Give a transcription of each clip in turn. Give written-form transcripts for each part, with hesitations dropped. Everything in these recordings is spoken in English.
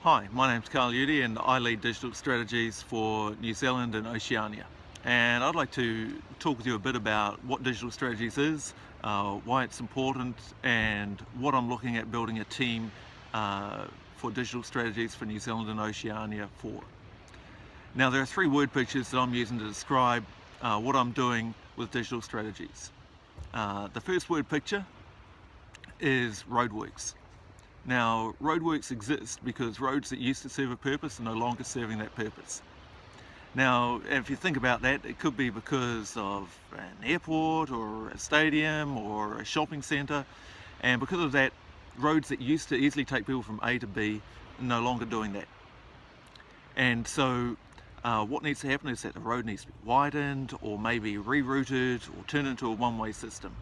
Hi, my name's Carl Udy and I lead digital strategies for New Zealand and Oceania. And I'd like to talk with you a bit about what digital strategies is, why it's important, and what I'm looking at building a team for digital strategies for New Zealand and Oceania for. Now, there are three word pictures that I'm using to describe what I'm doing with digital strategies. The first word picture is roadworks. Now, roadworks exist because roads that used to serve a purpose are no longer serving that purpose. Now, if you think about that, it could be because of an airport or a stadium or a shopping centre, and because of that, roads that used to easily take people from A to B are no longer doing that. And so what needs to happen is that the road needs to be widened or maybe rerouted or turned into a one-way system.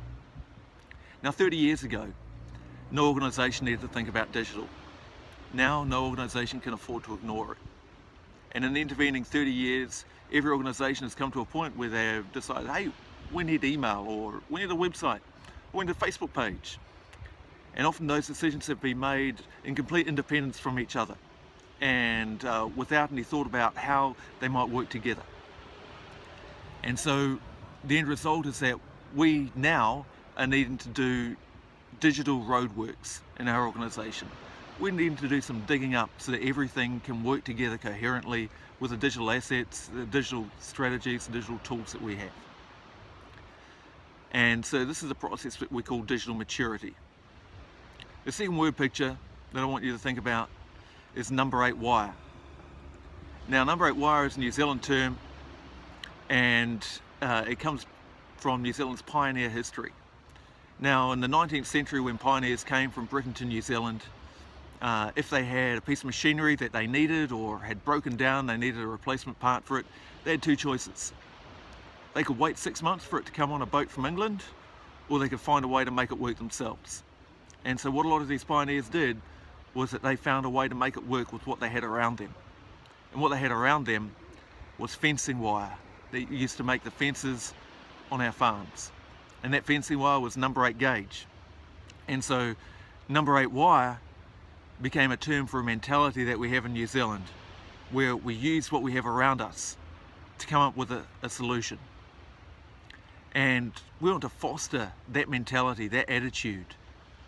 Now, 30 years ago, no organisation needed to think about digital. Now, no organisation can afford to ignore it. And in the intervening 30 years, every organisation has come to a point where they've decided, hey, we need email, or we need a website, or we need a Facebook page. And often those decisions have been made in complete independence from each other and without any thought about how they might work together. And so the end result is that we now are needing to do digital roadworks in our organisation. We need to do some digging up so that everything can work together coherently with the digital assets, the digital strategies, the digital tools that we have. And so this is a process that we call digital maturity. The second word picture that I want you to think about is number 8 wire. Now, number 8 wire is a New Zealand term, and it comes from New Zealand's pioneer history. Now, in the 19th century, when pioneers came from Britain to New Zealand, if they had a piece of machinery that they needed or had broken down, they needed a replacement part for it, they had two choices. They could wait 6 months for it to come on a boat from England, or they could find a way to make it work themselves. And so what a lot of these pioneers did was that they found a way to make it work with what they had around them. And what they had around them was fencing wire. They used to make the fences on our farms. And that fencing wire was number 8 gauge. And so number 8 wire became a term for a mentality that we have in New Zealand, where we use what we have around us to come up with a solution. And we want to foster that mentality, that attitude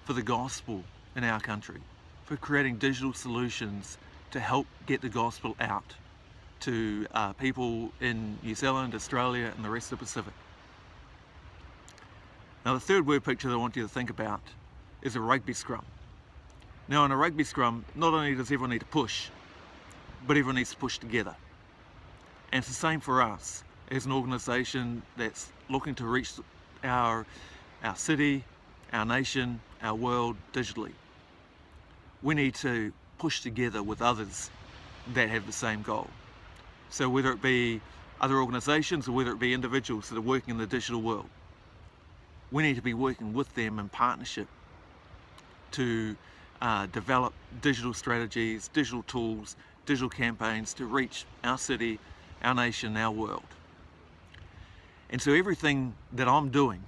for the gospel in our country, for creating digital solutions to help get the gospel out to people in New Zealand, Australia, and the rest of the Pacific. Now, the third word picture that I want you to think about is a rugby scrum. Now, in a rugby scrum, not only does everyone need to push, but everyone needs to push together. And it's the same for us as an organisation that's looking to reach our city, our nation, our world digitally. We need to push together with others that have the same goal. So whether it be other organisations or whether it be individuals that are working in the digital world, we need to be working with them in partnership to develop digital strategies, digital tools, digital campaigns to reach our city, our nation, our world. And so everything that I'm doing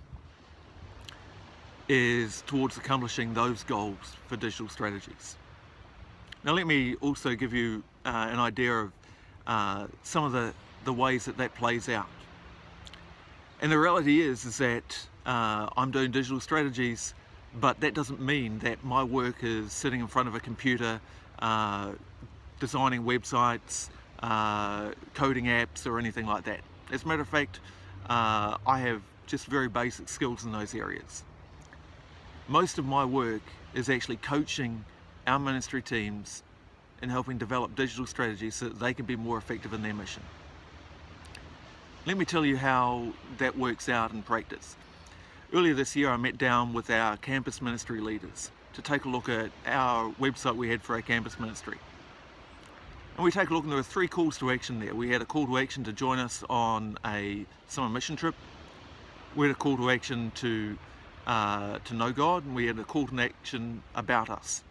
is towards accomplishing those goals for digital strategies. Now, let me also give you an idea of some of the ways that plays out. And the reality is that I'm doing digital strategies, but that doesn't mean that my work is sitting in front of a computer, designing websites, coding apps, or anything like that. As a matter of fact, I have just very basic skills in those areas. Most of my work is actually coaching our ministry teams in helping develop digital strategies so that they can be more effective in their mission. Let me tell you how that works out in practice. Earlier this year, I met down with our campus ministry leaders to take a look at our website we had for our campus ministry. And we take a look, and there were 3 calls to action there. We had a call to action to join us on a summer mission trip. We had a call to action to know God, and we had a call to action about us.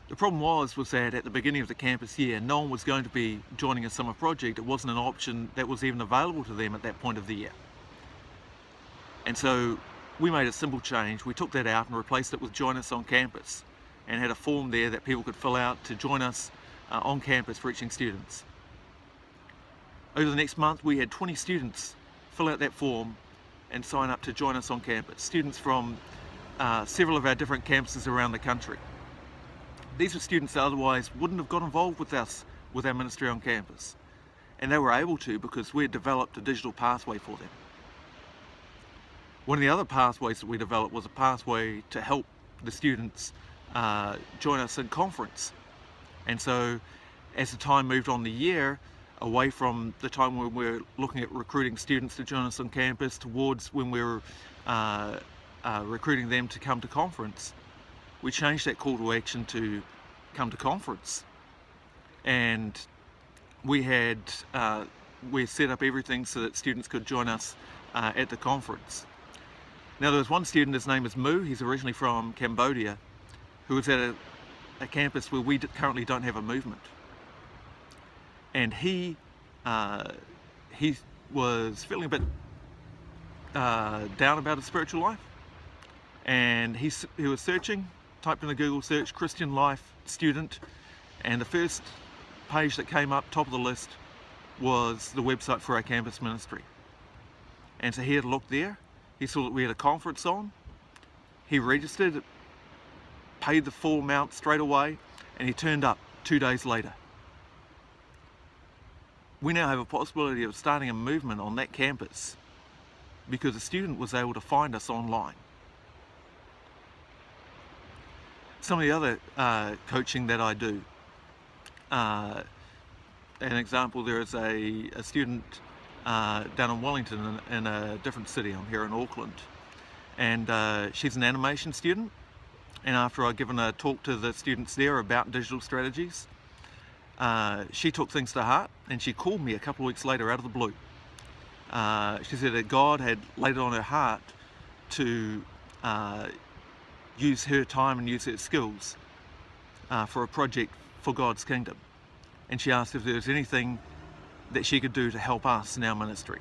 The problem was that at the beginning of the campus year, no one was going to be joining a summer project. It wasn't an option that was even available to them at that point of the year. And so we made a simple change. We took that out and replaced it with Join Us on Campus. and had a form there that people could fill out to join us on campus reaching students. Over the next month we had 20 students fill out that form and sign up to join us on campus. Students from several of our different campuses around the country. These were students that otherwise wouldn't have got involved with us, with our ministry on campus. And they were able to because we had developed a digital pathway for them. One of the other pathways that we developed was a pathway to help the students join us in conference. And so as the time moved on the year, away from the time when we were looking at recruiting students to join us on campus towards when we were recruiting them to come to conference, we changed that call to action to come to conference. And we set up everything so that students could join us at the conference. Now there was one student, his name is Mu, he's originally from Cambodia, who was at a campus where we currently don't have a movement. And he was feeling a bit down about his spiritual life. And he was searching, typed in a Google search, Christian life student, and the first page that came up, top of the list, was the website for our campus ministry. And so he had looked there, he saw that we had a conference on, he registered, paid the full amount straight away, and he turned up 2 days later. We now have a possibility of starting a movement on that campus because a student was able to find us online. Some of the other coaching that I do, an example, there is a student down in Wellington in a different city. I'm here in Auckland, and she's an animation student, and after I'd given a talk to the students there about digital strategies, she took things to heart and she called me a couple of weeks later out of the blue. She said that God had laid it on her heart to use her time and use her skills for a project for God's kingdom. And she asked if there was anything that she could do to help us in our ministry.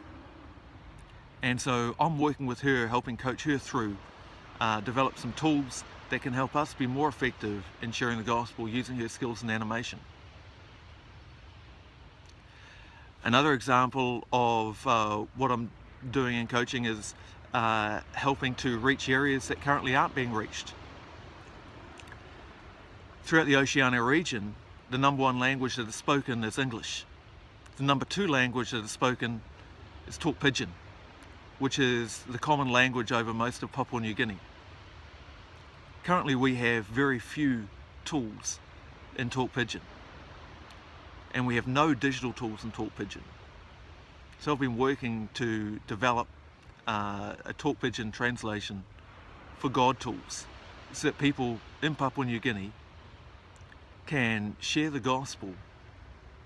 And so I'm working with her, helping coach her through, develop some tools that can help us be more effective in sharing the gospel using her skills in animation. Another example of what I'm doing in coaching is helping to reach areas that currently aren't being reached. Throughout the Oceania region, the number one language that is spoken is English. The number two language that is spoken is Talk Pidgin, which is the common language over most of Papua New Guinea. Currently we have very few tools in Talk Pidgin, and we have no digital tools in Talk Pidgin. So I've been working to develop a Talk Pidgin translation for God tools so that people in Papua New Guinea can share the gospel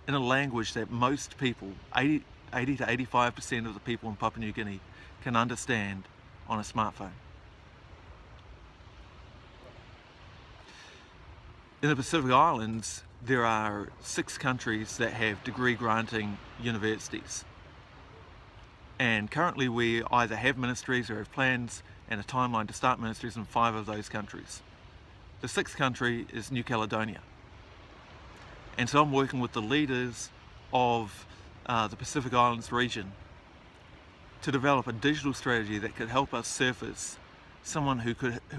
in a language that most people, 80 to 85% of the people in Papua New Guinea, can understand on a smartphone. In the Pacific Islands, there are 6 countries that have degree granting universities. And currently we either have ministries or have plans and a timeline to start ministries in 5 of those countries. The 6th country is New Caledonia. And so I'm working with the leaders of the Pacific Islands region to develop a digital strategy that could help us surface someone who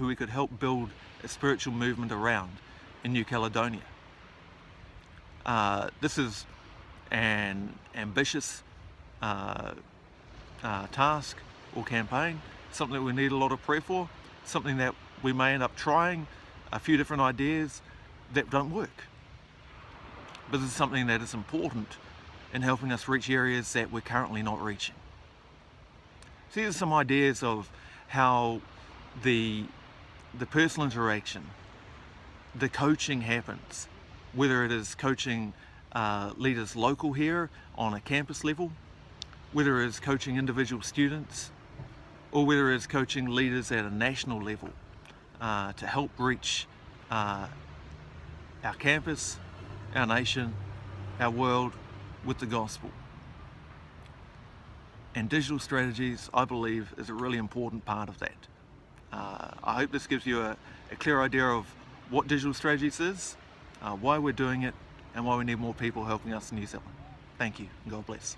we could help build a spiritual movement around in New Caledonia. This is an ambitious task or campaign, something that we need a lot of prayer for, something that we may end up trying a few different ideas that don't work. But this is something that is important in helping us reach areas that we're currently not reaching. So these are some ideas of how the personal interaction, the coaching happens, whether it is coaching leaders local here on a campus level, whether it is coaching individual students, or whether it is coaching leaders at a national level to help reach our campus, our nation, our world with the gospel. And digital strategies, I believe, is a really important part of that. I hope this gives you a clear idea of what Digital Strategies is, why we're doing it, and why we need more people helping us in New Zealand. Thank you, and God bless.